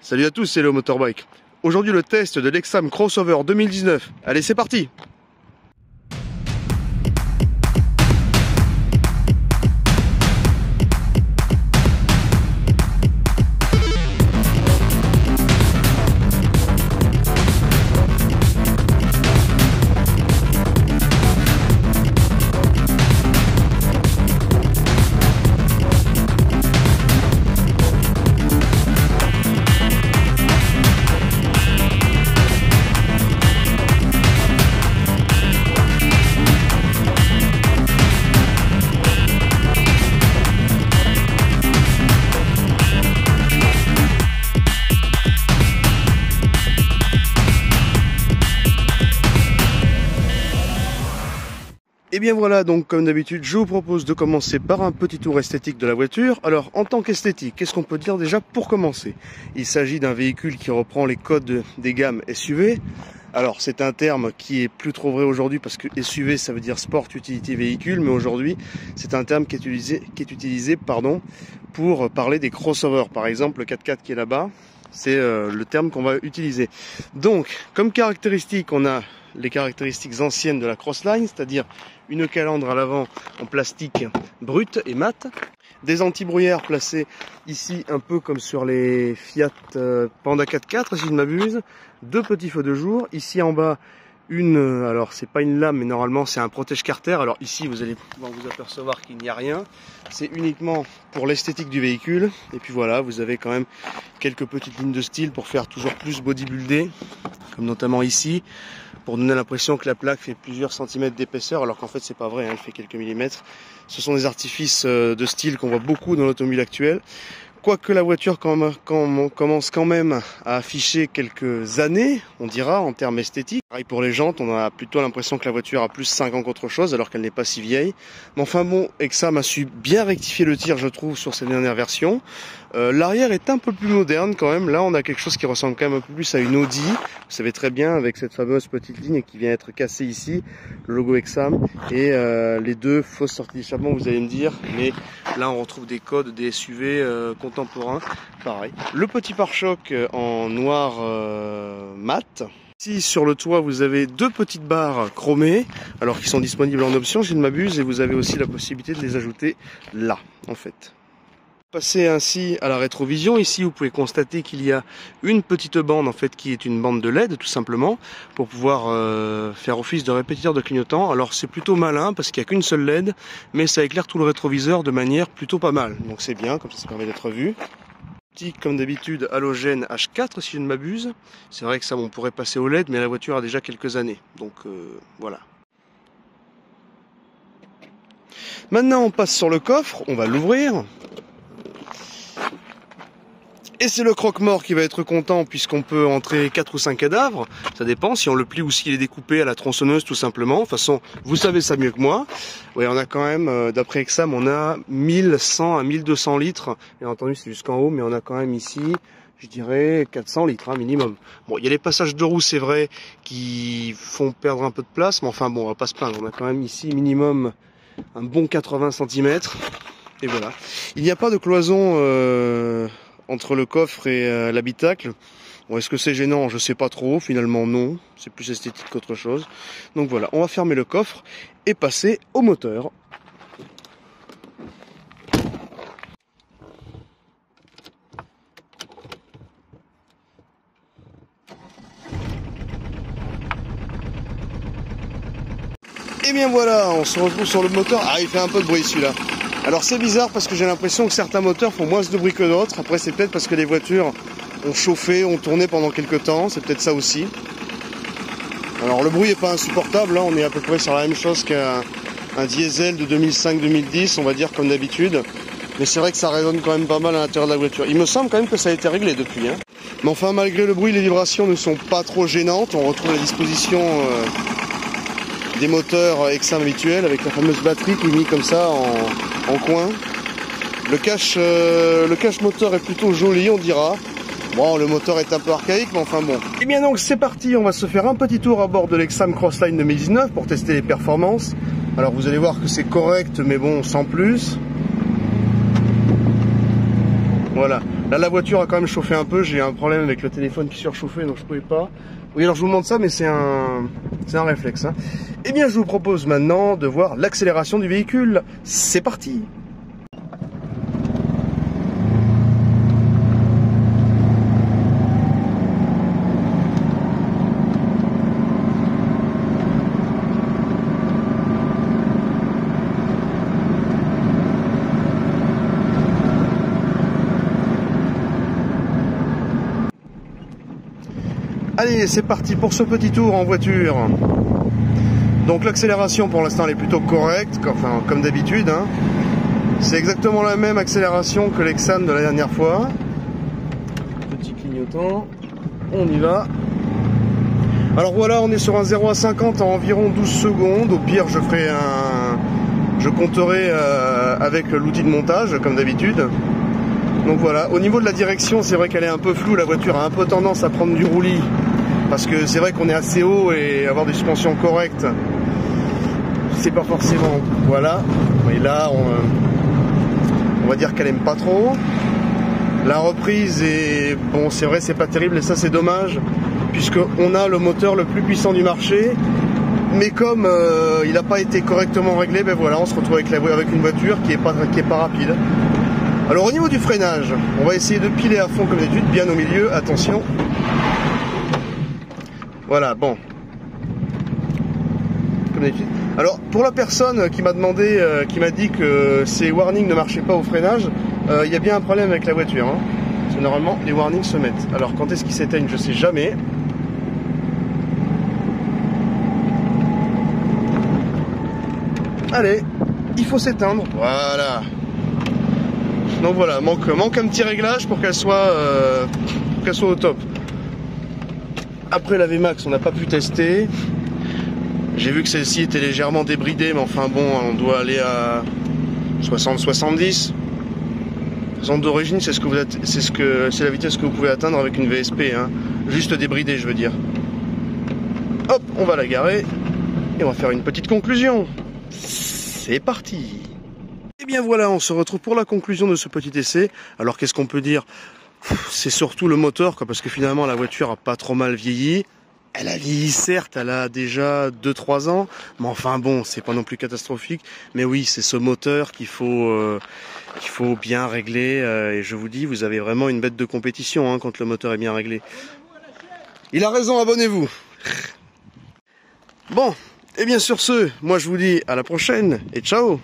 Salut à tous, c'est le Motorbike. Aujourd'hui le test de l'Exam Crossover 2019. Allez, c'est parti! Et bien voilà, donc comme d'habitude, je vous propose de commencer par un petit tour esthétique de la voiture. Alors, en tant qu'esthétique, qu'est-ce qu'on peut dire déjà pour commencer? Il s'agit d'un véhicule qui reprend les codes des gammes SUV. Alors, c'est un terme qui est plus trop vrai aujourd'hui parce que SUV, ça veut dire Sport Utility Véhicule, mais aujourd'hui, c'est un terme qui est utilisé pour parler des crossovers. Par exemple, le 4x4 qui est là-bas, c'est le terme qu'on va utiliser. Donc, comme caractéristique, on a les caractéristiques anciennes de la Crossline, c'est-à-dire une calandre à l'avant en plastique brut et mat, des anti-brouillard placés ici un peu comme sur les Fiat Panda 4x4 si je ne m'abuse, deux petits feux de jour, ici en bas alors c'est pas une lame mais normalement c'est un protège-carter. Alors ici vous allez pouvoir vous apercevoir qu'il n'y a rien, c'est uniquement pour l'esthétique du véhicule. Et puis voilà, vous avez quand même quelques petites lignes de style pour faire toujours plus bodybuildé, comme notamment ici, pour donner l'impression que la plaque fait plusieurs centimètres d'épaisseur, alors qu'en fait c'est pas vrai, hein, elle fait quelques millimètres. Ce sont des artifices de style qu'on voit beaucoup dans l'automobile actuelle. Quoique la voiture commence quand même à afficher quelques années, on dira, en termes esthétiques. Pareil pour les jantes, on a plutôt l'impression que la voiture a plus 5 ans qu'autre chose, alors qu'elle n'est pas si vieille. Mais enfin bon, Exam a su bien rectifier le tir, je trouve, sur ces dernières versions. L'arrière est un peu plus moderne quand même. Là, on a quelque chose qui ressemble quand même un peu plus à une Audi. Vous savez très bien, avec cette fameuse petite ligne qui vient être cassée ici, le logo Exam, et les deux fausses sorties d'échappement, vous allez me dire. Mais là, on retrouve des codes des SUV contemporains. Pareil. Le petit pare-choc en noir mat. Ici, sur le toit, vous avez deux petites barres chromées, alors qui sont disponibles en option, si je ne m'abuse, et vous avez aussi la possibilité de les ajouter là, en fait. Passer ainsi à la rétrovision, ici vous pouvez constater qu'il y a une petite bande en fait qui est une bande de LED tout simplement pour pouvoir faire office de répétiteur de clignotant. Alors c'est plutôt malin parce qu'il n'y a qu'une seule LED mais ça éclaire tout le rétroviseur de manière plutôt pas mal, donc c'est bien, comme ça permet d'être vu. Optique comme d'habitude halogène H4 si je ne m'abuse. C'est vrai que ça on pourrait passer au LED mais la voiture a déjà quelques années, donc voilà. Maintenant on passe sur le coffre, on va l'ouvrir. Et c'est le croque-mort qui va être content puisqu'on peut entrer 4 ou 5 cadavres, ça dépend si on le plie ou s'il est découpé à la tronçonneuse tout simplement. De toute façon, vous savez ça mieux que moi. Oui, on a quand même, d'après Exam, on a 1100 à 1200 litres. Bien entendu, c'est jusqu'en haut, mais on a quand même ici, je dirais, 400 litres hein, minimum. Bon, il y a les passages de roue, c'est vrai, qui font perdre un peu de place, mais enfin bon, on va pas se plaindre. On a quand même ici minimum un bon 80 cm. Et voilà. Il n'y a pas de cloison entre le coffre et l'habitacle. Bon, est-ce que c'est gênant? Je sais pas trop, finalement non, c'est plus esthétique qu'autre chose. Donc voilà, on va fermer le coffre et passer au moteur. Et bien voilà, on se retrouve sur le moteur. Ah, il fait un peu de bruit celui-là. Alors c'est bizarre parce que j'ai l'impression que certains moteurs font moins de bruit que d'autres. Après c'est peut-être parce que les voitures ont chauffé, ont tourné pendant quelques temps. C'est peut-être ça aussi. Alors le bruit n'est pas insupportable. Hein. On est à peu près sur la même chose qu'un diesel de 2005-2010, on va dire comme d'habitude. Mais c'est vrai que ça résonne quand même pas mal à l'intérieur de la voiture. Il me semble quand même que ça a été réglé depuis. Hein. Mais enfin malgré le bruit, les vibrations ne sont pas trop gênantes. On retrouve la disposition des moteurs Exam habituels avec la fameuse batterie qui est mise comme ça en coin. Le cache moteur est plutôt joli, on dira. Bon, le moteur est un peu archaïque, mais enfin bon. Et bien donc c'est parti, on va se faire un petit tour à bord de l'Exam Crossline 2019 pour tester les performances. Alors vous allez voir que c'est correct, mais bon, sans plus. Voilà. Là, la voiture a quand même chauffé un peu. J'ai un problème avec le téléphone qui surchauffait, donc je pouvais pas. Oui, alors je vous montre ça, mais c'est un réflexe. Hein. Eh bien, je vous propose maintenant de voir l'accélération du véhicule. C'est parti! Allez, c'est parti pour ce petit tour en voiture. Donc l'accélération pour l'instant elle est plutôt correcte, enfin comme d'habitude. Hein. C'est exactement la même accélération que l'Exane de la dernière fois. Petit clignotant, on y va. Alors voilà, on est sur un 0 à 50 en environ 12 secondes. Au pire, je compterai avec l'outil de montage comme d'habitude. Donc voilà, au niveau de la direction, c'est vrai qu'elle est un peu floue, la voiture a un peu tendance à prendre du roulis, parce que c'est vrai qu'on est assez haut et avoir des suspensions correctes, c'est pas forcément, voilà. Et là, on va dire qu'elle aime pas trop. La reprise est, bon c'est vrai c'est pas terrible et ça c'est dommage, puisqu'on a le moteur le plus puissant du marché, mais comme il n'a pas été correctement réglé, ben voilà, on se retrouve avec une voiture qui est pas rapide. Alors au niveau du freinage, on va essayer de piler à fond comme d'habitude, bien au milieu, attention. Voilà, bon. Comme d'habitude. Alors pour la personne qui m'a demandé, qui m'a dit que ces warnings ne marchaient pas au freinage, il y a bien un problème avec la voiture. Hein. Parce que normalement les warnings se mettent. Alors quand est-ce qu'ils s'éteignent, je sais jamais. Allez, il faut s'éteindre. Voilà. Donc voilà, manque un petit réglage pour qu'elle soit au top. Après la VMAX, on n'a pas pu tester. J'ai vu que celle-ci était légèrement débridée, mais enfin bon, on doit aller à 60-70. 60 d'origine, c'est la vitesse que vous pouvez atteindre avec une VSP, hein. Juste débridée, je veux dire. Hop, on va la garer et on va faire une petite conclusion. C'est parti. Et bien voilà, on se retrouve pour la conclusion de ce petit essai. Alors qu'est-ce qu'on peut dire? C'est surtout le moteur, quoi, parce que finalement la voiture a pas trop mal vieilli. Elle a vieilli certes, elle a déjà 2-3 ans, mais enfin bon, c'est pas non plus catastrophique. Mais oui, c'est ce moteur qu'il faut bien régler. Et je vous dis, vous avez vraiment une bête de compétition hein, quand le moteur est bien réglé. Il a raison, abonnez-vous. Bon, et bien sur ce, moi je vous dis à la prochaine et ciao.